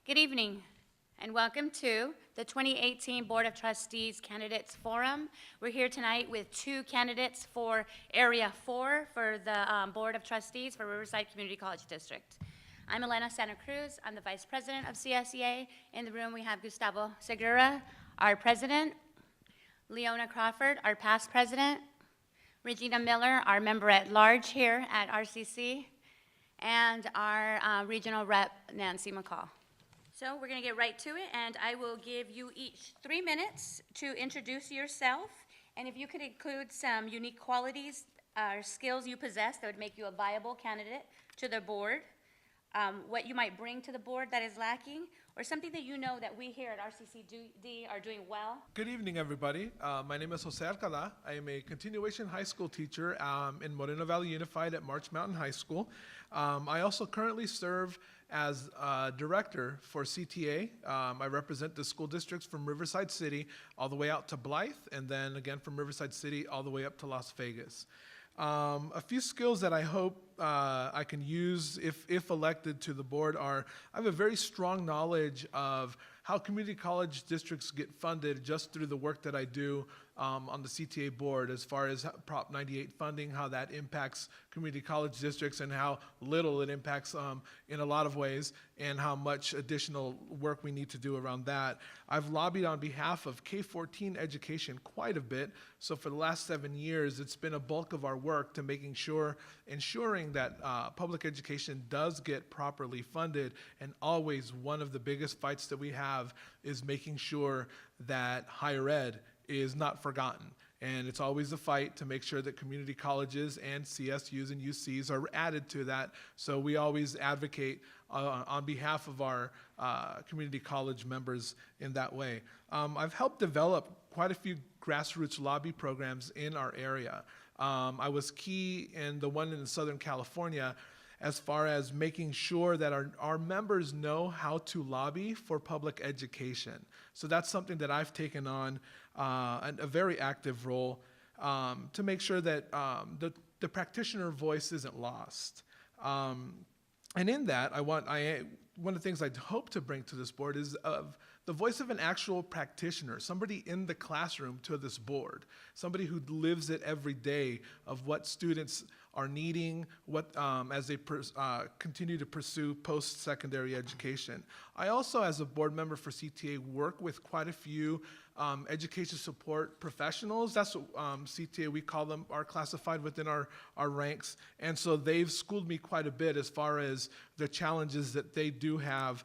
Good evening, and welcome to the 2018 Board of Trustees Candidates Forum. We're here tonight with two candidates for Area 4 for the Board of Trustees for Riverside Community College District. I'm Elena Santa Cruz. I'm the Vice President of CSEA. In the room, we have Gustavo Segura, our President, Leona Crawford, our past President, Regina Miller, our Member at Large here at RCC, and our Regional Rep, Nancy McCall. So we're going to get right to it, and I will give you each 3 minutes to introduce yourself, and if you could include some unique qualities or skills you possess that would make you a viable candidate to the board, what you might bring to the board that is lacking, or something that you know that we here at RCCD are doing well. Good evening, everybody. My name is Jose Alcala. I am a continuation high school teacher in Moreno Valley Unified at March Mountain High School. I also currently serve as director for CTA. I represent the school districts from Riverside City all the way out to Blythe, and then again from Riverside City all the way up to Las Vegas. A few skills that I hope I can use if elected to the board are, I have a very strong knowledge of how community college districts get funded just through the work that I do on the CTA board, as far as Prop 98 funding, how that impacts community college districts and how little it impacts in a lot of ways, and how much additional work we need to do around that. I've lobbied on behalf of K-14 education quite a bit, so for the last 7 years, it's been a bulk of our work to ensuring that public education does get properly funded, and always one of the biggest fights that we have is making sure that higher ed is not forgotten. And it's always a fight to make sure that community colleges and CSUs and UCs are added to that. So we always advocate on behalf of our community college members in that way. I've helped develop quite a few grassroots lobby programs in our area. I was key in the one in Southern California as far as making sure that our members know how to lobby for public education. So that's something that I've taken on a very active role to make sure that the practitioner voice isn't lost. And in that, one of the things I hope to bring to this board is the voice of an actual practitioner, somebody in the classroom to this board, somebody who lives it every day of what students are needing, as they continue to pursue post-secondary education. I also, as a board member for CTA, work with quite a few education support professionals. That's what CTA, we call them, are classified within our ranks. And so they've schooled me quite a bit as far as the challenges that they do have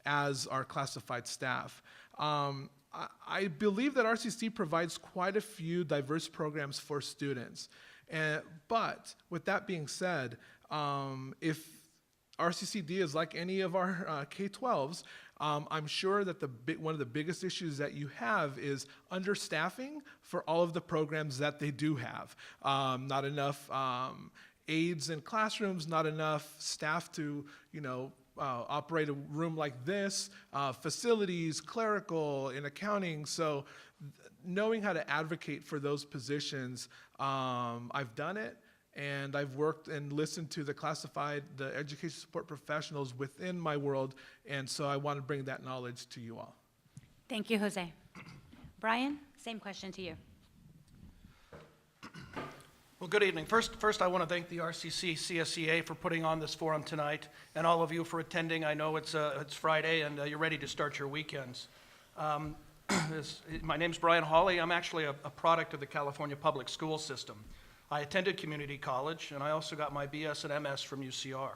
as our classified staff. I believe that RCC provides quite a few diverse programs for students. But with that being said, if RCCD is like any of our K-12s, I'm sure that one of the biggest issues that you have is understaffing for all of the programs that they do have. Not enough aides in classrooms, not enough staff to, operate a room like this, facilities, clerical, in accounting. So knowing how to advocate for those positions, I've done it, and I've worked and listened to the education support professionals within my world, and so I want to bring that knowledge to you all. Thank you, Jose. Bryan, same question to you. Well, good evening. First, I want to thank the RCC CSEA for putting on this forum tonight, and all of you for attending. I know it's Friday, and you're ready to start your weekends. My name's Bryan Hawley. I'm actually a product of the California public school system. I attended community college, and I also got my BS and MS from UCR.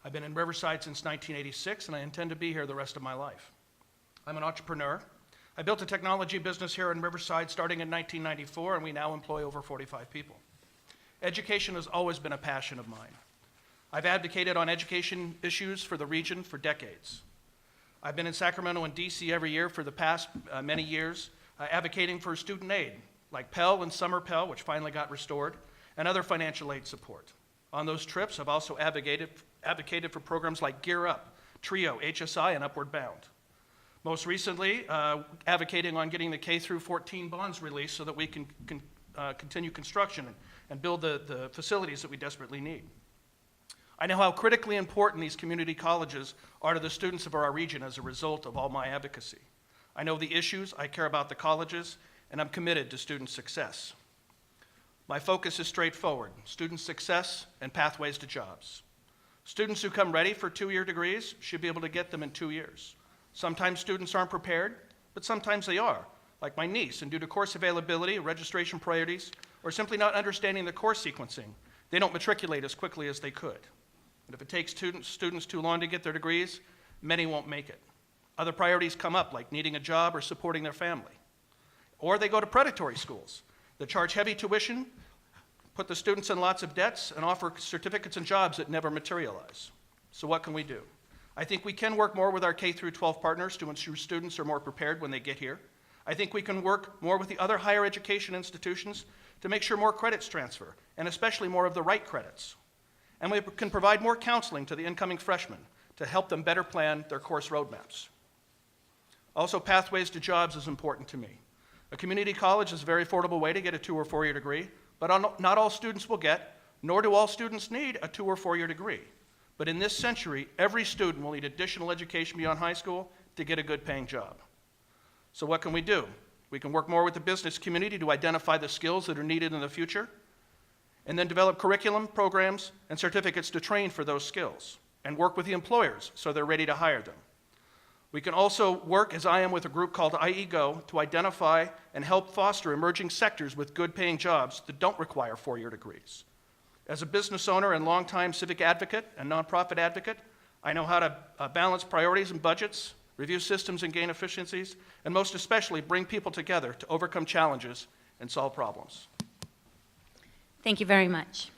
I've been in Riverside since 1986, and I intend to be here the rest of my life. I'm an entrepreneur. I built a technology business here in Riverside starting in 1994, and we now employ over 45 people. Education has always been a passion of mine. I've advocated on education issues for the region for decades. I've been in Sacramento and DC every year for the past many years, advocating for student aid, like Pell and Summer Pell, which finally got restored, and other financial aid support. On those trips, I've also advocated for programs like Gear Up, TRIO, HSI, and Upward Bound. Most recently, advocating on getting the K-14 bonds released so that we can continue construction and build the facilities that we desperately need. I know how critically important these community colleges are to the students of our region as a result of all my advocacy. I know the issues, I care about the colleges, and I'm committed to student success. My focus is straightforward: student success and pathways to jobs. Students who come ready for two-year degrees should be able to get them in 2 years. Sometimes students aren't prepared, but sometimes they are, like my niece, and due to course availability, registration priorities, or simply not understanding the course sequencing, they don't matriculate as quickly as they could. And if it takes students too long to get their degrees, many won't make it. Other priorities come up, like needing a job or supporting their family. Or they go to predatory schools that charge heavy tuition, put the students in lots of debts, and offer certificates and jobs that never materialize. So what can we do? I think we can work more with our K-12 partners to ensure students are more prepared when they get here. I think we can work more with the other higher education institutions to make sure more credits transfer, and especially more of the right credits. And we can provide more counseling to the incoming freshmen to help them better plan their course roadmaps. Also, pathways to jobs is important to me. A community college is a very affordable way to get a 2 or 4 year degree, but not all students will get, nor do all students need a 2 or 4 year degree. But in this century, every student will need additional education beyond high school to get a good paying job. So what can we do? We can work more with the business community to identify the skills that are needed in the future, and then develop curriculum, programs, and certificates to train for those skills, and work with the employers so they're ready to hire them. We can also work, as I am, with a group called IEGO to identify and help foster emerging sectors with good paying jobs that don't require 4 year degrees. As a business owner and longtime civic advocate and nonprofit advocate, I know how to balance priorities and budgets, review systems and gain efficiencies, and most especially bring people together to overcome challenges and solve problems. Thank you very much.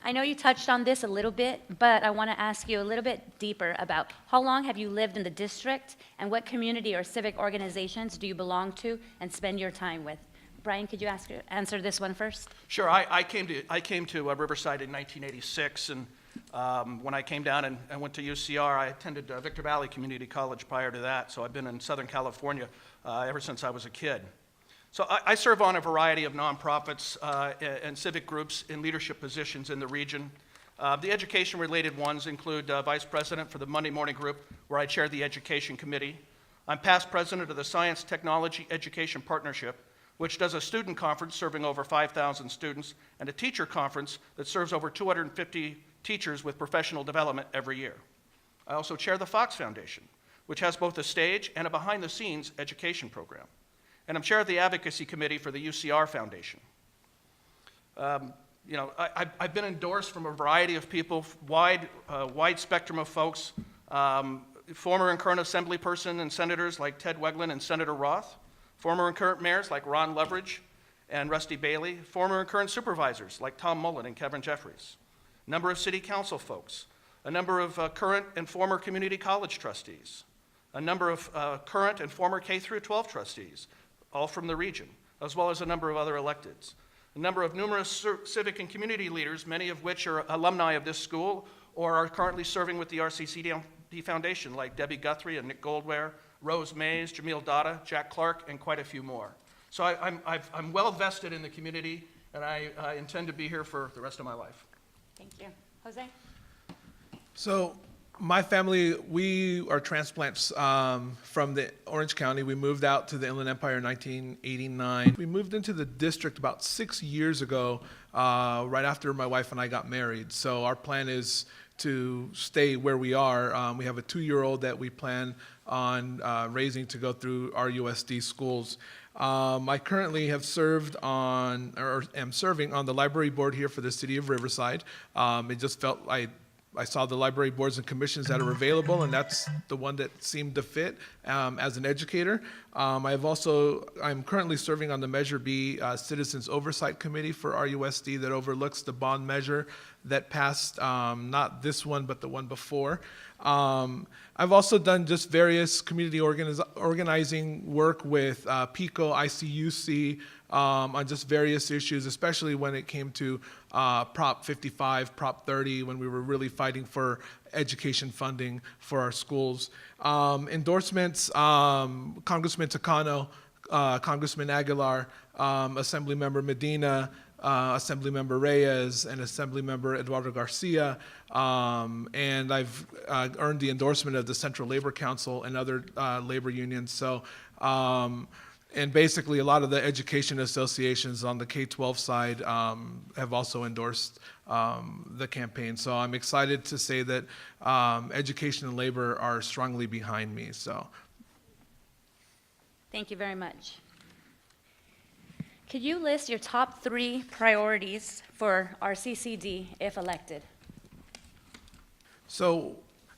I know you touched on this a little bit, but I want to ask you a little bit deeper about how long have you lived in the district, and what community or civic organizations do you belong to and spend your time with? Bryan, could you answer this one first? Sure. I came to Riverside in 1986, and when I came down and went to UCR, I attended Victor Valley Community College prior to that, so I've been in Southern California ever since I was a kid. So I serve on a variety of nonprofits and civic groups in leadership positions in the region. The education-related ones include Vice President for the Monday Morning Group, where I chair the Education Committee. I'm past president of the Science Technology Education Partnership, which does a student conference serving over 5,000 students, and a teacher conference that serves over 250 teachers with professional development every year. I also chair the Fox Foundation, which has both a stage and a behind-the-scenes education program. And I'm chair of the Advocacy Committee for the UCR Foundation. I've been endorsed from a variety of people, wide spectrum of folks, former and current assembly person and senators like Ted Weglin and Senator Roth, former and current mayors like Ron Leveridge and Rusty Bailey, former and current supervisors like Tom Mullen and Kevin Jeffries, a number of city council folks, a number of current and former community college trustees, a number of current and former K-12 trustees, all from the region, as well as a number of other electeds. A number of numerous civic and community leaders, many of which are alumni of this school or are currently serving with the RCCD Foundation, like Debbie Guthrie and Nick Goldware, Rose Mays, Jamil Dada, Jack Clark, and quite a few more. So I'm well vested in the community, and I intend to be here for the rest of my life. Thank you. Jose? So my family, we are transplants from the Orange County. We moved out to the Inland Empire in 1989. We moved into the district about 6 years ago, right after my wife and I got married. So our plan is to stay where we are. We have a 2-year-old that we plan on raising to go through our USD schools. I currently have served on, or am serving on the library board here for the city of Riverside. It just felt I saw the library boards and commissions that are available, and that's the one that seemed to fit as an educator. I'm currently serving on the Measure B Citizens Oversight Committee for RUSD that overlooks the bond measure that passed, not this one, but the one before. I've also done just various community organizing work with PICO, ICUC, on just various issues, especially when it came to Prop 55, Prop 30, when we were really fighting for education funding for our schools. Endorsements, Congressman Takano, Congressman Aguilar, Assemblymember Medina, Assemblymember Reyes and Assemblymember Eduardo Garcia, and I've earned the endorsement of the Central Labor Council and other labor unions. So, and basically a lot of the education associations on the K-12 side have also endorsed the campaign. So I'm excited to say that education and labor are strongly behind me. So. Thank you very much. Could you list your top 3 priorities for RCCD if elected? So,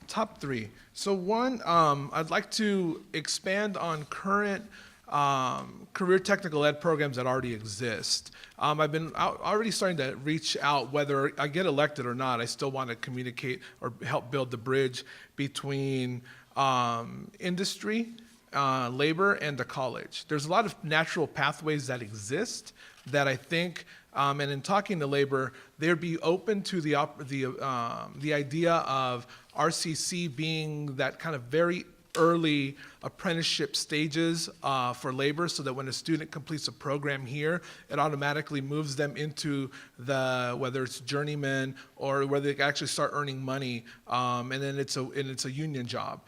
top 3. So one, I'd like to expand on current career technical ed programs that already exist. I've been already starting to reach out, whether I get elected or not. I still want to communicate or help build the bridge between industry, labor, and the college. There's a lot of natural pathways that exist that I think, and in talking to labor, they'd be open to the idea of RCC being that kind of very early apprenticeship stages for labor, so that when a student completes a program here, it automatically moves them into whether it's journeyman or where they actually start earning money, and then it's a union job,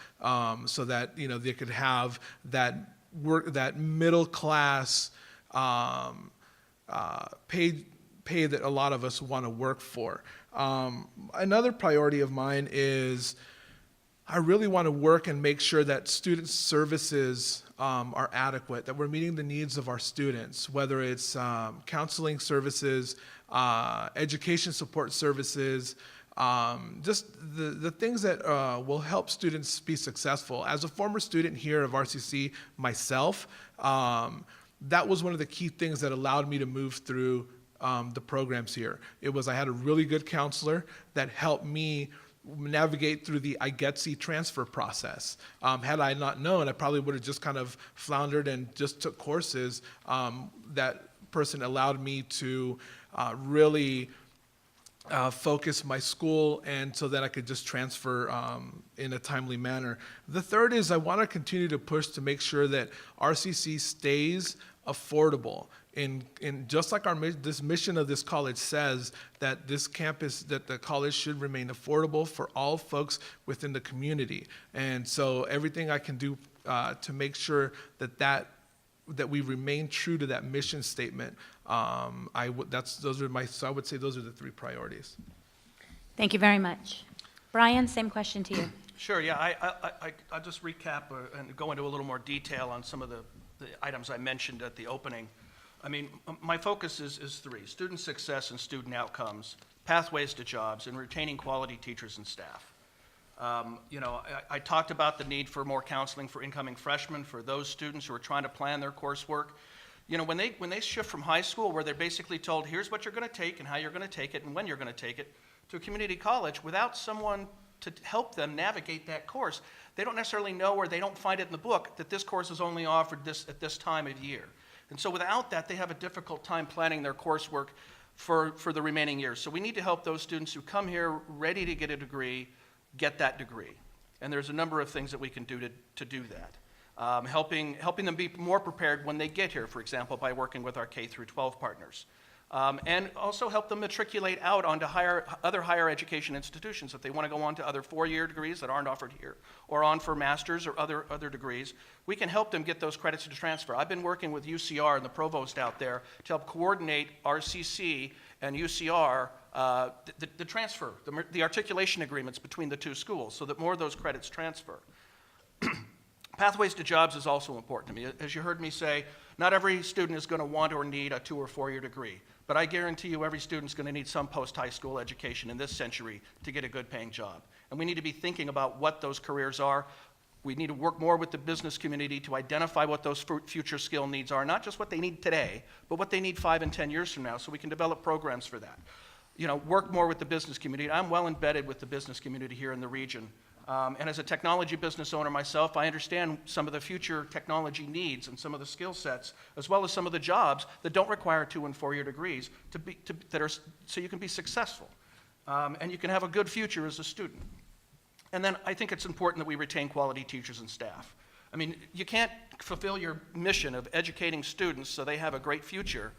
so that they could have that middle class pay that a lot of us want to work for. Another priority of mine is I really want to work and make sure that student services are adequate, that we're meeting the needs of our students, whether it's counseling services, education support services, just the things that will help students be successful. As a former student here of RCC myself, that was one of the key things that allowed me to move through the programs here. I had a really good counselor that helped me navigate through the IGETC transfer process. Had I not known, I probably would have just kind of floundered and just took courses. That person allowed me to really focus my school, and so that I could just transfer in a timely manner. The third is I want to continue to push to make sure that RCC stays affordable. In just like this mission of this college says, that this campus, that the college should remain affordable for all folks within the community. And so everything I can do to make sure that we remain true to that mission statement, I would say those are the 3 priorities. Thank you very much. Bryan, same question to you. Sure, yeah, I'll just recap and go into a little more detail on some of the items I mentioned at the opening. I mean, my focus is 3: student success and student outcomes, pathways to jobs, and retaining quality teachers and staff. I talked about the need for more counseling for incoming freshmen, for those students who are trying to plan their coursework. When they shift from high school, where they're basically told, here's what you're going to take and how you're going to take it and when you're going to take it, to a community college without someone to help them navigate that course, they don't necessarily know, or they don't find it in the book, that this course is only offered at this time of year. And so without that, they have a difficult time planning their coursework for the remaining years. So we need to help those students who come here ready to get a degree, get that degree. And there's a number of things that we can do to do that. Helping them be more prepared when they get here, for example, by working with our K-12 partners. And also help them matriculate out onto other higher education institutions if they want to go on to other 4-year degrees that aren't offered here, or on for masters or other degrees. We can help them get those credits to transfer. I've been working with UCR and the provost out there to help coordinate RCC and UCR, the transfer, the articulation agreements between the 2 schools, so that more of those credits transfer. Pathways to jobs is also important to me. As you heard me say, not every student is going to want or need a 2- or 4-year degree, but I guarantee you every student's going to need some post-high school education in this century to get a good paying job. And we need to be thinking about what those careers are. We need to work more with the business community to identify what those future skill needs are, not just what they need today, but what they need 5 and 10 years from now, so we can develop programs for that. Work more with the business community. I'm well embedded with the business community here in the region. And as a technology business owner myself, I understand some of the future technology needs and some of the skill sets, as well as some of the jobs that don't require 2- and 4-year degrees so you can be successful. And you can have a good future as a student. And then I think it's important that we retain quality teachers and staff. I mean, you can't fulfill your mission of educating students so they have a great future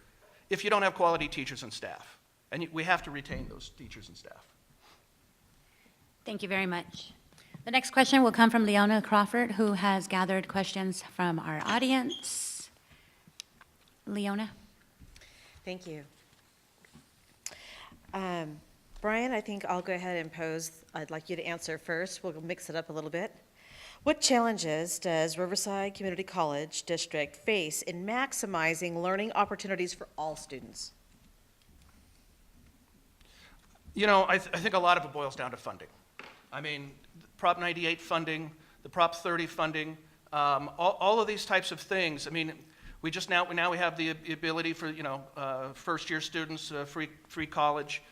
if you don't have quality teachers and staff. And we have to retain those teachers and staff. Thank you very much. The next question will come from Leona Crawford, who has gathered questions from our audience. Leona? Thank you. Bryan, I think I'll go ahead and pose, I'd like you to answer first. We'll mix it up a little bit. What challenges does Riverside Community College District face in maximizing learning opportunities for all students? You know, I think a lot of it boils down to funding. I mean, Prop 98 funding, the Prop 30 funding, all of these types of things. I mean, we have the ability for, first-year students, free college.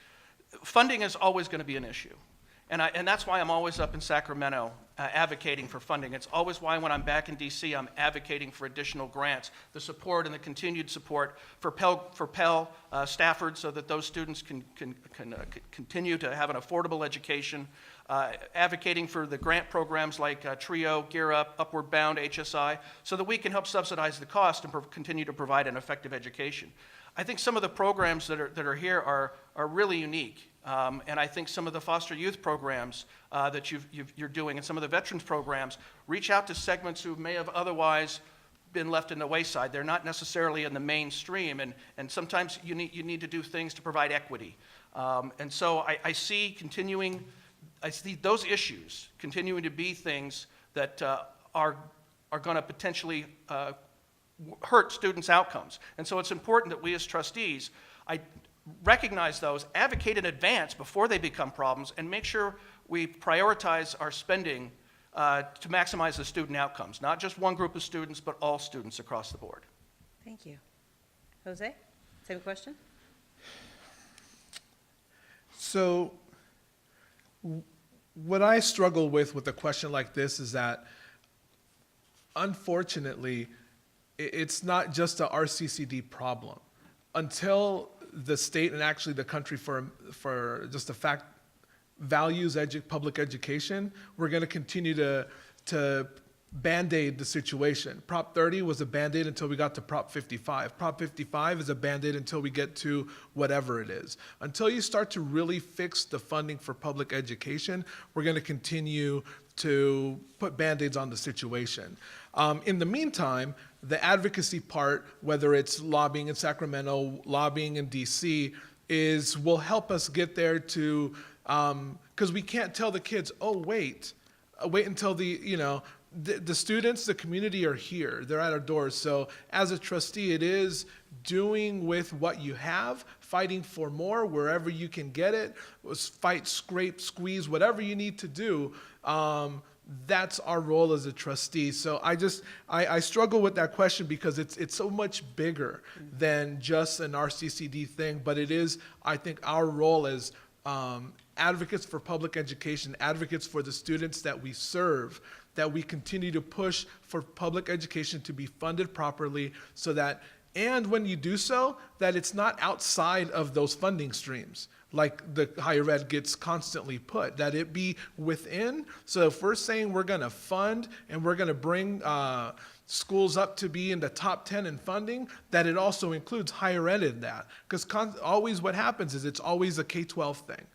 Funding is always going to be an issue. And that's why I'm always up in Sacramento advocating for funding. It's always why when I'm back in DC, I'm advocating for additional grants, the support and the continued support for Pell Stafford so that those students can continue to have an affordable education, advocating for the grant programs like TRIO, Gear Up, Upward Bound, HSI, so that we can help subsidize the cost and continue to provide an effective education. I think some of the programs that are here are really unique. And I think some of the foster youth programs that you're doing and some of the veterans programs reach out to segments who may have otherwise been left in the wayside. They're not necessarily in the mainstream, and sometimes you need to do things to provide equity. And so I see those issues continuing to be things that are going to potentially hurt students' outcomes. And so it's important that we as trustees recognize those, advocate in advance before they become problems, and make sure we prioritize our spending to maximize the student outcomes, not just one group of students, but all students across the board. Thank you. Jose, same question? So what I struggle with a question like this is that, unfortunately, it's not just a RCCD problem. Until the state and actually the country for just the fact values public education, we're going to continue to Band-Aid the situation. Prop 30 was a Band-Aid until we got to Prop 55. Prop 55 is a Band-Aid until we get to whatever it is. Until you start to really fix the funding for public education, we're going to continue to put Band-Aids on the situation. In the meantime, the advocacy part, whether it's lobbying in Sacramento, lobbying in DC, will help us get there to, because we can't tell the kids, oh, wait until the students, the community are here. They're at our doors. So as a trustee, it is doing with what you have, fighting for more wherever you can get it, fight, scrape, squeeze, whatever you need to do. That's our role as a trustee. So I struggle with that question because it's so much bigger than just an RCCD thing, but it is, I think, our role as advocates for public education, advocates for the students that we serve, that we continue to push for public education to be funded properly so that, and when you do so, that it's not outside of those funding streams like the higher ed gets constantly put, that it be within. So if we're saying we're gonna fund and we're gonna bring schools up to be in the top 10 in funding, that it also includes higher ed in that. Because always what happens is it's always a K-12 thing.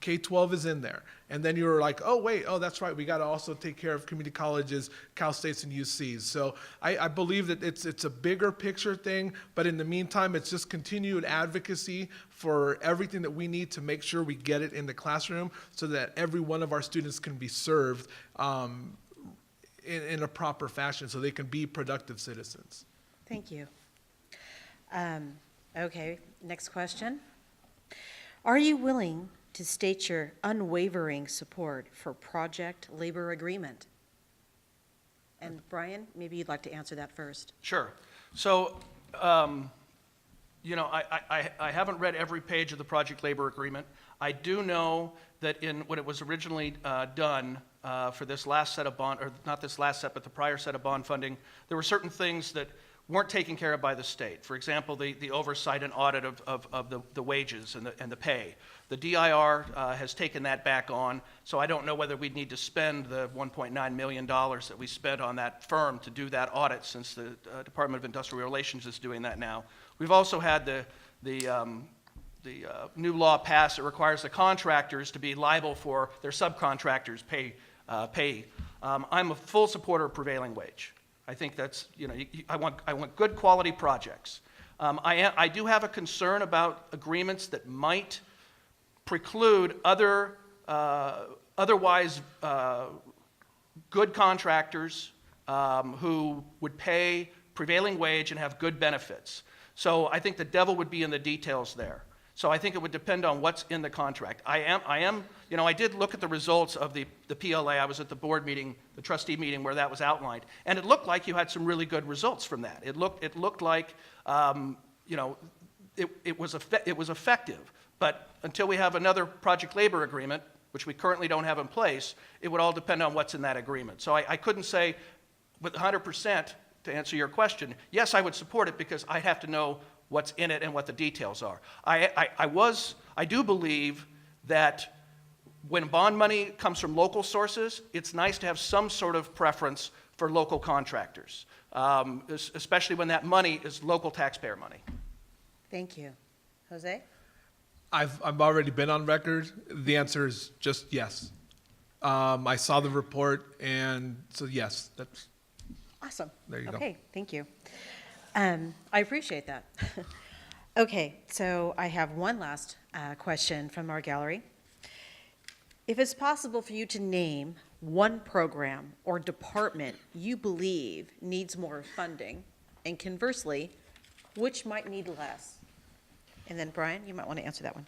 K-12 is in there. And then you're like, oh, wait, oh, that's right. We got to also take care of community colleges, Cal States, and UCs. So I believe that it's a bigger picture thing. But in the meantime, it's just continued advocacy for everything that we need to make sure we get it in the classroom so that every one of our students can be served in a proper fashion so they can be productive citizens. Thank you. Okay, next question. Are you willing to state your unwavering support for Project Labor Agreement? And Bryan, maybe you'd like to answer that first. Sure. So, I haven't read every page of the Project Labor Agreement. I do know that when it was originally done for this last set of bond, or not this last set, but the prior set of bond funding, there were certain things that weren't taken care of by the state. For example, the oversight and audit of the wages and the pay. The DIR has taken that back on, so I don't know whether we'd need to spend the $1.9 million that we spent on that firm to do that audit, since the Department of Industrial Relations is doing that now. We've also had the new law passed that requires the contractors to be liable for their subcontractors' pay. I'm a full supporter of prevailing wage. I think that's, I want good quality projects. I do have a concern about agreements that might preclude otherwise good contractors who would pay prevailing wage and have good benefits. So I think the devil would be in the details there. So I think it would depend on what's in the contract. I did look at the results of the PLA. I was at the board meeting, the trustee meeting where that was outlined, and it looked like you had some really good results from that. It looked like, it was effective. But until we have another project labor agreement, which we currently don't have in place, it would all depend on what's in that agreement. So I couldn't say with 100% to answer your question, yes, I would support it because I have to know what's in it and what the details are. I do believe that when bond money comes from local sources, it's nice to have some sort of preference for local contractors, especially when that money is local taxpayer money. Thank you. Jose? I've already been on record. The answer is just yes. I saw the report, and so yes, that's, Awesome. There you go. Okay, thank you. I appreciate that. Okay, so I have one last question from our gallery. If it's possible for you to name one program or department you believe needs more funding, and conversely, which might need less? And then Bryan, you might want to answer that one.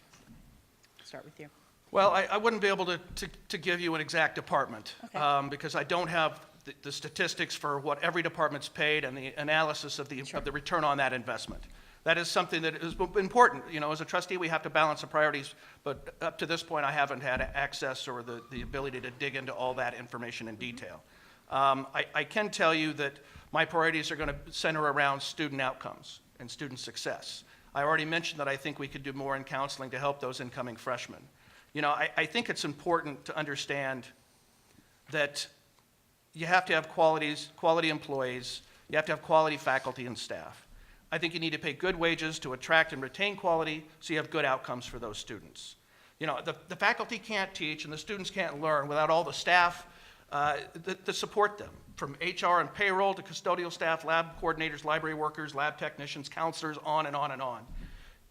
Start with you. Well, I wouldn't be able to give you an exact department, Okay. because I don't have the statistics for what every department's paid and the analysis of the return on that investment. That is something that is important. As a trustee, we have to balance the priorities, but up to this point, I haven't had access or the ability to dig into all that information in detail. I can tell you that my priorities are going to center around student outcomes and student success. I already mentioned that I think we could do more in counseling to help those incoming freshmen. I think it's important to understand that you have to have quality employees, you have to have quality faculty and staff. I think you need to pay good wages to attract and retain quality so you have good outcomes for those students. The faculty can't teach and the students can't learn without all the staff that support them, from HR and payroll to custodial staff, lab coordinators, library workers, lab technicians, counselors, on and on and on.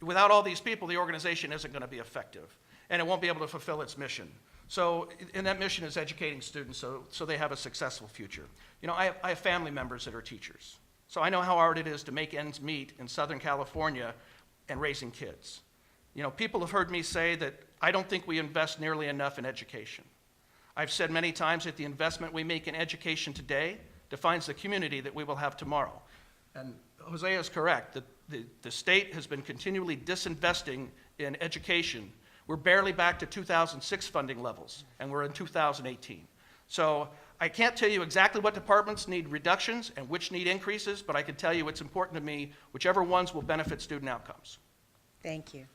Without all these people, the organization isn't going to be effective, and it won't be able to fulfill its mission. So, and that mission is educating students so they have a successful future. I have family members that are teachers, so I know how hard it is to make ends meet in Southern California and raising kids. People have heard me say that I don't think we invest nearly enough in education. I've said many times that the investment we make in education today defines the community that we will have tomorrow. And Jose is correct, that the state has been continually disinvesting in education. We're barely back to 2006 funding levels, and we're in 2018. So I can't tell you exactly what departments need reductions and which need increases, but I can tell you it's important to me, whichever ones will benefit student outcomes. Thank you.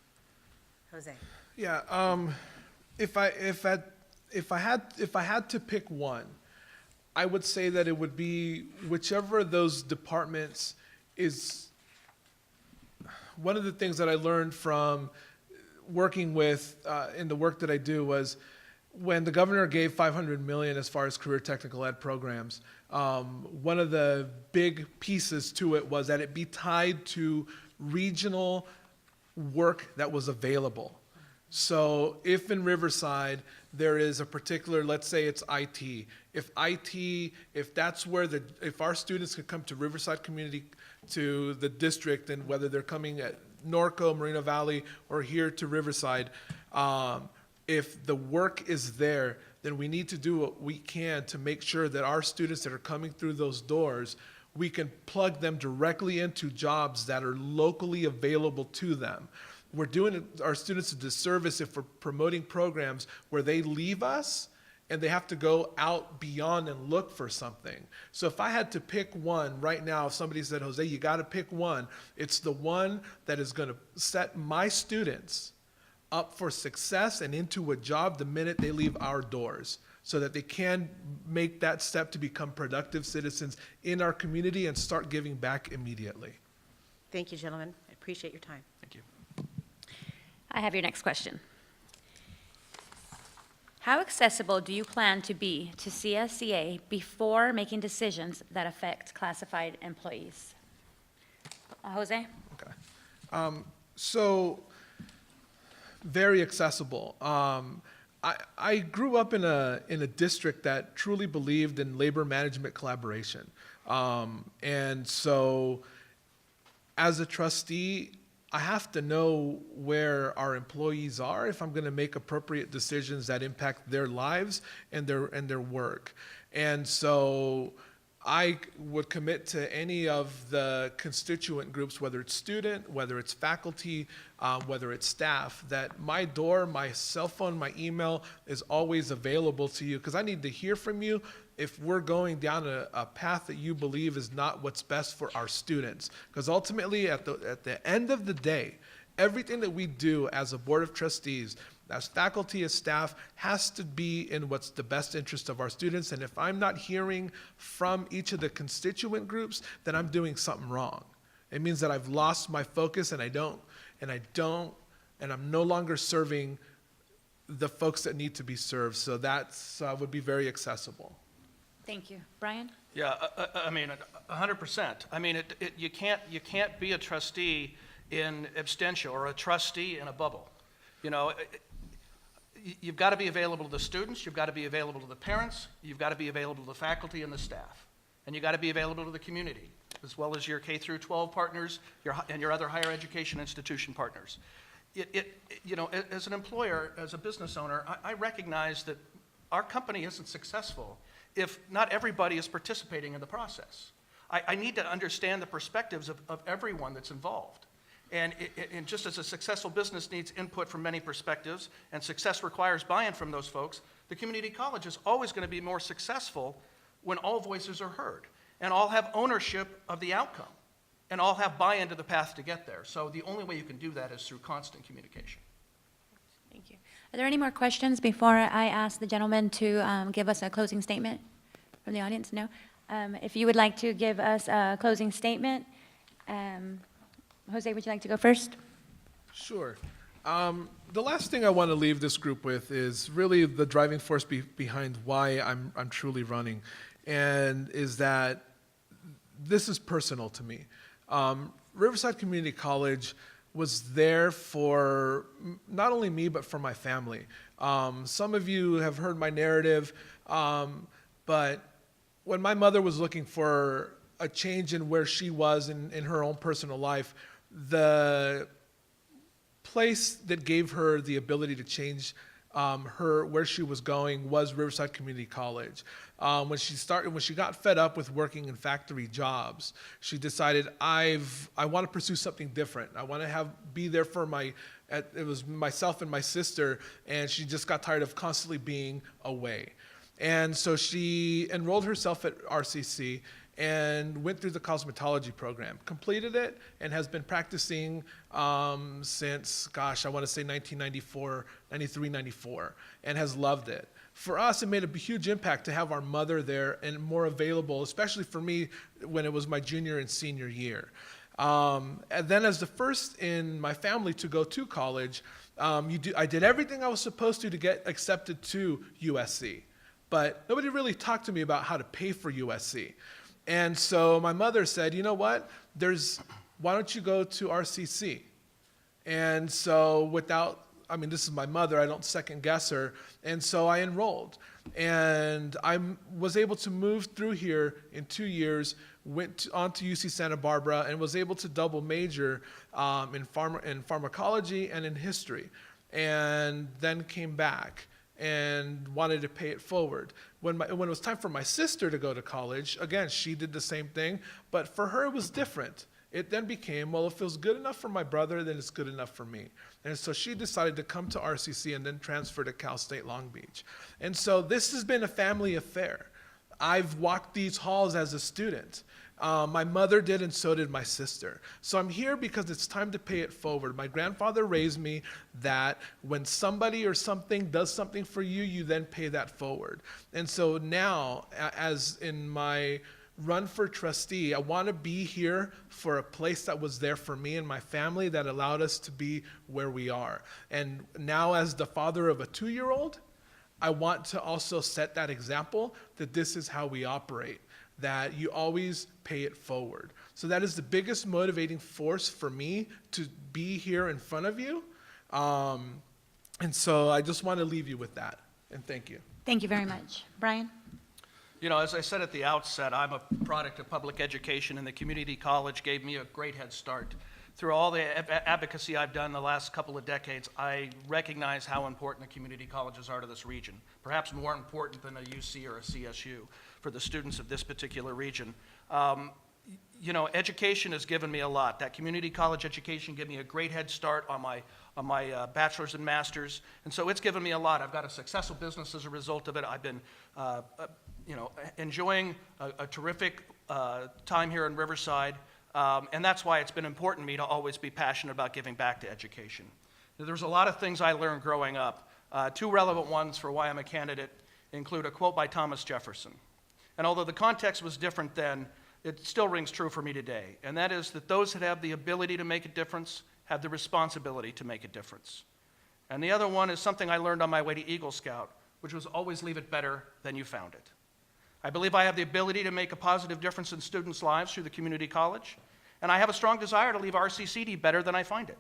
Jose? yeah. If I had to pick one, I would say that it would be whichever of those departments is. One of the things that I learned from working with in the work that I do was when the governor gave $500 million as far as career technical ed programs, one of the big pieces to it was that it be tied to regional work that was available. So if in Riverside there is a particular, let's say it's IT, if that's where if our students could come to Riverside Community, to the district, and whether they're coming at Norco, Moreno Valley, or here to Riverside, if the work is there, then we need to do what we can to make sure that our students that are coming through those doors, we can plug them directly into jobs that are locally available to them. We're doing our students a disservice if we're promoting programs where they leave us and they have to go out beyond and look for something. So if I had to pick one right now, if somebody said, Jose, you got to pick one, it's the one that is going to set my students up for success and into a job the minute they leave our doors, so that they can make that step to become productive citizens in our community and start giving back immediately. Thank you, gentlemen. I Appreciate your time. Thank you. I have your next question. How accessible do you plan to be to CSEA before making decisions that affect classified employees? Jose? Okay. So, very accessible. I grew up in a district that truly believed in labor management collaboration. And so, as a trustee, I have to know where our employees are if I'm going to make appropriate decisions that impact their lives and their work. And so I would commit to any of the constituent groups, whether it's student, whether it's faculty, whether it's staff, that my door, my cell phone, my email is always available to you, because I need to hear from you if we're going down a path that you believe is not what's best for our students. Because ultimately, at the end of the day, everything that we do as a board of trustees, as faculty, as staff, has to be in what's the best interest of our students. And if I'm not hearing from each of the constituent groups, then I'm doing something wrong. It means that I've lost my focus, and I'm no longer serving the folks that need to be served. So that's would be very accessible. Thank you. Bryan? Yeah, I mean, 100%. I mean, you can't be a trustee in abstention or a trustee in a bubble. You know, you've got to be available to the students, you've got to be available to the parents, you've got to be available to the faculty and the staff, and you've got to be available to the community, as well as your K through 12 partners and your other higher education institution partners. You know, as an employer, as a business owner, I recognize that our company isn't successful if not everybody is participating in the process. I need to understand the perspectives of everyone that's involved. And just as a successful business needs input from many perspectives, and success requires buy-in from those folks, the community college is always going to be more successful when all voices are heard, and all have ownership of the outcome, and all have buy-in to the path to get there. So the only way you can do that is through constant communication. Thank you. Are there any more questions before I ask the gentleman to give us a closing statement from the audience? No? If you would like to give us a closing statement, Jose, would you like to go first? Sure. The last thing I want to leave this group with is really the driving force behind why I'm truly running, and is that this is personal to me. Riverside Community College was there for not only me, but for my family. Some of you have heard my narrative, but when my mother was looking for a change in where she was in her own personal life, the place that gave her the ability to change where she was going was Riverside Community College. When she got fed up with working in factory jobs, she decided, I want to pursue something different. I want to be there for it was myself and my sister, and she just got tired of constantly being away. And so she enrolled herself at RCC and went through the cosmetology program, completed it, and has been practicing since, I want to say 1994, 93, 94, and has loved it. For us, it made a huge impact to have our mother there and more available, especially for me when it was my junior and senior year. And then as the first in my family to go to college, I did everything I was supposed to get accepted to USC. But nobody really talked to me about how to pay for USC. And so my mother said, you know what, why don't you go to RCC? And so this is my mother, I don't second guess her, and so I enrolled. And I was able to move through here in 2 years, went on to UC Santa Barbara, and was able to double major in pharmacology and in history, and then came back and wanted to pay it forward. When it was time for my sister to go to college, again, she did the same thing, but for her it was different. It then became, well, if it was good enough for my brother, then it's good enough for me. And so she decided to come to RCC and then transfer to Cal State Long Beach. And so this has been a family affair. I've walked these halls as a student. My mother did, and so did my sister. So I'm here because it's time to pay it forward. My grandfather raised me that when somebody or something does something for you, you then pay that forward. And so now, as in my run for trustee, I want to be here for a place that was there for me and my family that allowed us to be where we are. And now, as the father of a 2-year-old, I want to also set that example that this is how we operate, that you always pay it forward. So that is the biggest motivating force for me to be here in front of you. And so I just want to leave you with that. And thank you. Thank you very much. Bryan? You know, as I said at the outset, I'm a product of public education, and the community college gave me a great head start. Through all the advocacy I've done the last couple of decades, I recognize how important the community colleges are to this region, perhaps more important than a UC or a CSU for the students of this particular region. You know, education has given me a lot. That community college education gave me a great head start on my bachelor's and master's, and so it's given me a lot. I've got a successful business as a result of it. I've been, you know, enjoying a terrific time here in Riverside, and that's why it's been important to me to always be passionate about giving back to education. There's a lot of things I learned growing up. Two relevant ones for why I'm a candidate include a quote by Thomas Jefferson. And although the context was different then, it still rings true for me today, and that is that those that have the ability to make a difference have the responsibility to make a difference. And the other one is something I learned on my way to Eagle Scout, which was always leave it better than you found it. I believe I have the ability to make a positive difference in students' lives through the community college, and I have a strong desire to leave RCCD better than I find it.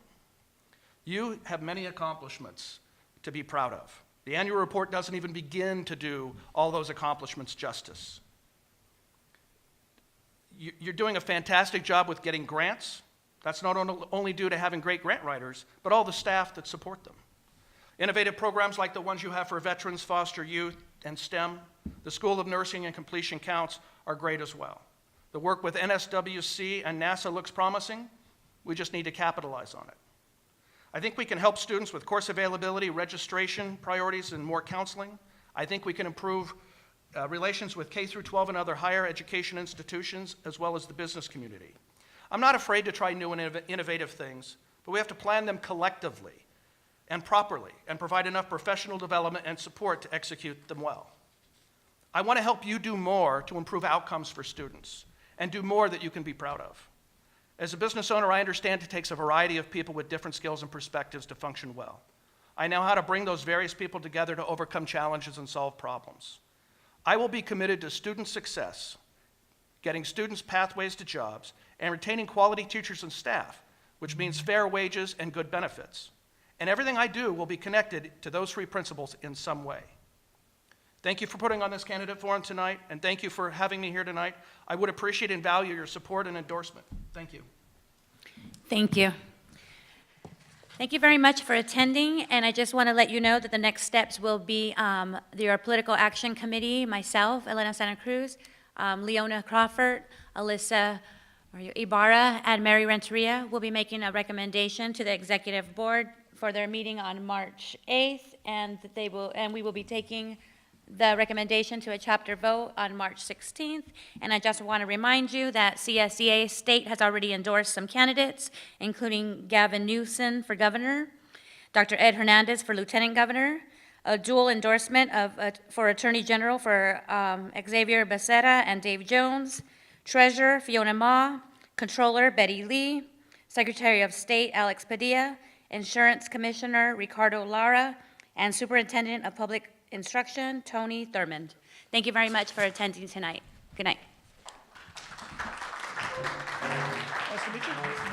You have many accomplishments to be proud of. The annual report doesn't even begin to do all those accomplishments justice. You're doing a fantastic job with getting grants. That's not only due to having great grant writers, but all the staff that support them. Innovative programs like the ones you have for veterans, foster youth, and STEM, the School of Nursing and Completion Counts are great as well. The work with NSWC and NASA looks promising. We just need to capitalize on it. I think we can help students with course availability, registration priorities, and more counseling. I think we can improve relations with K through 12 and other higher education institutions, as well as the business community. I'm not afraid to try new and innovative things, but we have to plan them collectively and properly and provide enough professional development and support to execute them well. I want to help you do more to improve outcomes for students and do more that you can be proud of. As a business owner, I understand it takes a variety of people with different skills and perspectives to function well. I know how to bring those various people together to overcome challenges and solve problems. I will be committed to student success, getting students pathways to jobs, and retaining quality teachers and staff, which means fair wages and good benefits. And everything I do will be connected to those three principles in some way. Thank you for putting on this candidate forum tonight, and thank you for having me here tonight. I would appreciate and value your support and endorsement. Thank you. Thank you. Thank you very much for attending, and I just want to let you know that the next steps will be your Political Action Committee, myself, Elena Santa Cruz, Leona Crawford, Alyssa Ibarra, and Mary Renteria will be making a recommendation to the Executive Board for their meeting on March 8th, and we will be taking the recommendation to a chapter vote on March 16th. And I just want to remind you that CSEA State has already endorsed some candidates, including Gavin Newsom for governor, Dr. Ed Hernandez for lieutenant governor, a dual endorsement for Attorney General for Xavier Becerra and Dave Jones, Treasurer Fiona Ma, Controller Betty Lee, Secretary of State Alex Padilla, Insurance Commissioner Ricardo Lara, and Superintendent of Public Instruction Tony Thurmond. Thank you very much for attending tonight. Good night. Nice to meet you.